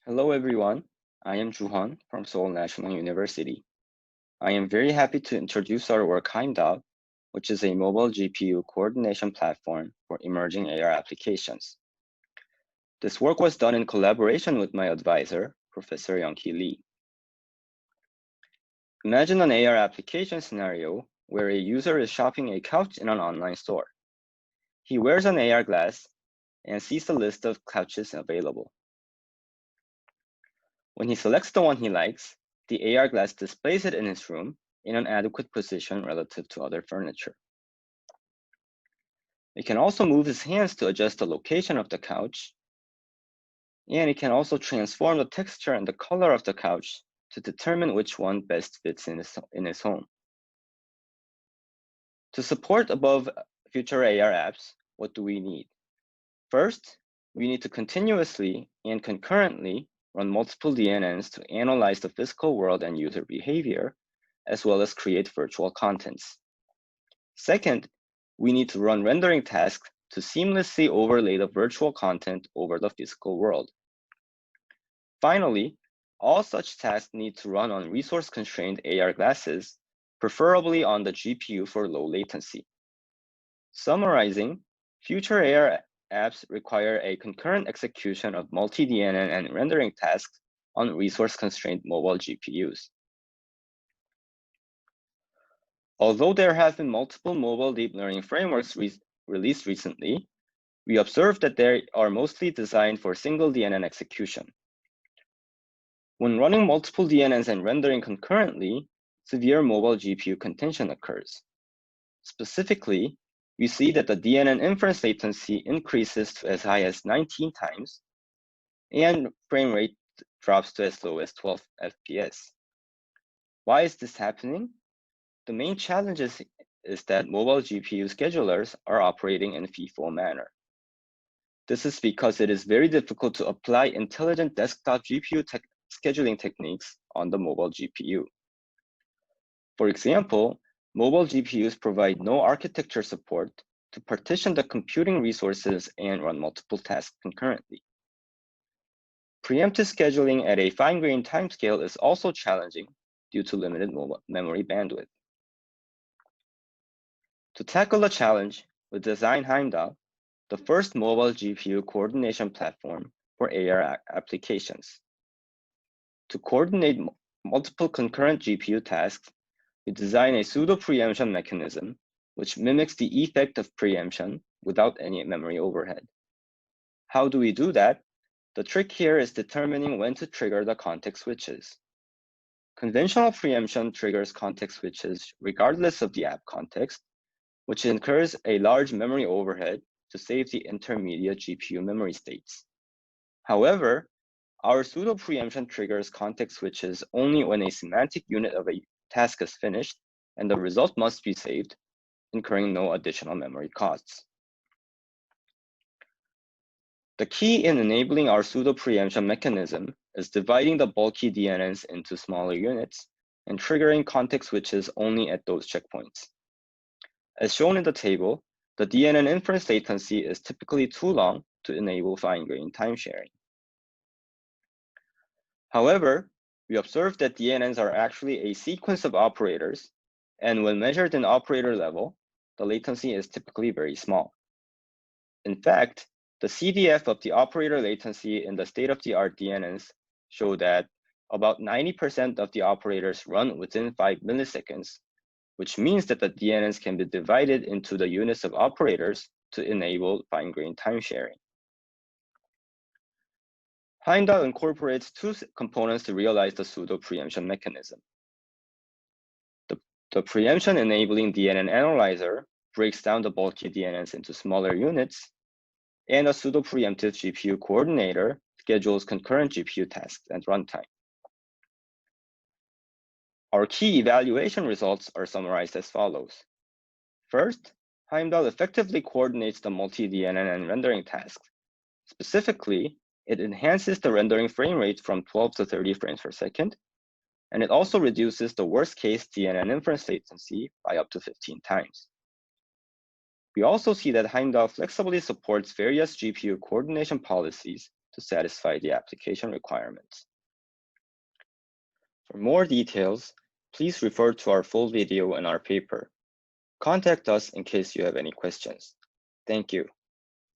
Hello everyone, I am Juhan from Seoul National University. I am very happy to introduce our work Heimdall, which is a mobile GPU coordination platform for emerging AR applications. This work was done in collaboration with my advisor, Professor Young-Ki Lee. Imagine an AR application scenario where a user is shopping a couch in an online store. He wears an AR glass and sees the list of couches available. When he selects the one he likes, the AR glass displays it in his room in an adequate position relative to other furniture. He can also move his hands to adjust the location of the couch, and he can also transform the texture and the color of the couch to determine which one best fits in his home. To support above future AR apps, what do we need? First, we need to continuously and concurrently run multiple DNNs to analyze the physical world and user behavior, as well as create virtual contents. Second, we need to run rendering tasks to seamlessly overlay the virtual content over the physical world. Finally, all such tasks need to run on resource-constrained AR glasses, preferably on the GPU for low latency. Summarizing, future AR apps require a concurrent execution of multi-DNN and rendering tasks on resource-constrained mobile GPUs. Although there have been multiple mobile deep learning frameworks released recently, we observed that they are mostly designed for single DNN execution. When running multiple DNNs and rendering concurrently, severe mobile GPU contention occurs. Specifically, we see that the DNN inference latency increases to as high as 19 times, and frame rate drops to as low as 12 FPS. Why is this happening? The main challenge is that mobile GPU schedulers are operating in a FIFO manner. This is because it is very difficult to apply intelligent desktop GPU scheduling techniques on the mobile GPU. For example, mobile GPUs provide no architecture support to partition the computing resources and run multiple tasks concurrently. Preemptive scheduling at a fine-grained timescale is also challenging due to limited memory bandwidth. To tackle the challenge, we designed Heimdall, the first mobile GPU coordination platform for AR applications. To coordinate multiple concurrent GPU tasks, we design a pseudo preemption mechanism which mimics the effect of preemption without any memory overhead. How do we do that? The trick here is determining when to trigger the context switches. Conventional preemption triggers context switches regardless of the app context, which incurs a large memory overhead to save the intermediate GPU memory states. However, our pseudo preemption triggers context switches only when a semantic unit of a task is finished and the result must be saved, incurring no additional memory costs. The key in enabling our pseudo preemption mechanism is dividing the bulky DNNs into smaller units and triggering context switches only at those checkpoints. As shown in the table, the DNN inference latency is typically too long to enable fine-grained time sharing. However, we observed that DNNs are actually a sequence of operators, and when measured in operator level, the latency is typically very small. In fact, the CDF of the operator latency in the state-of-the-art DNNs show that about 90% of the operators run within 5 milliseconds, which means that the DNNs can be divided into the units of operators to enable fine-grained time sharing. Heimdall incorporates two components to realize the pseudo preemption mechanism. The preemption enabling DNN analyzer breaks down the bulky DNNs into smaller units, and a pseudo preemptive GPU coordinator schedules concurrent GPU tasks at runtime. Our key evaluation results are summarized as follows. First, Heimdall effectively coordinates the multi-DNN and rendering tasks. Specifically, it enhances the rendering frame rate from 12 to 30 frames per second, and it also reduces the worst-case DNN inference latency by up to 15 times. We also see that Heimdall flexibly supports various GPU coordination policies to satisfy the application requirements. For more details, please refer to our full video and our paper. Contact us in case you have any questions. Thank you.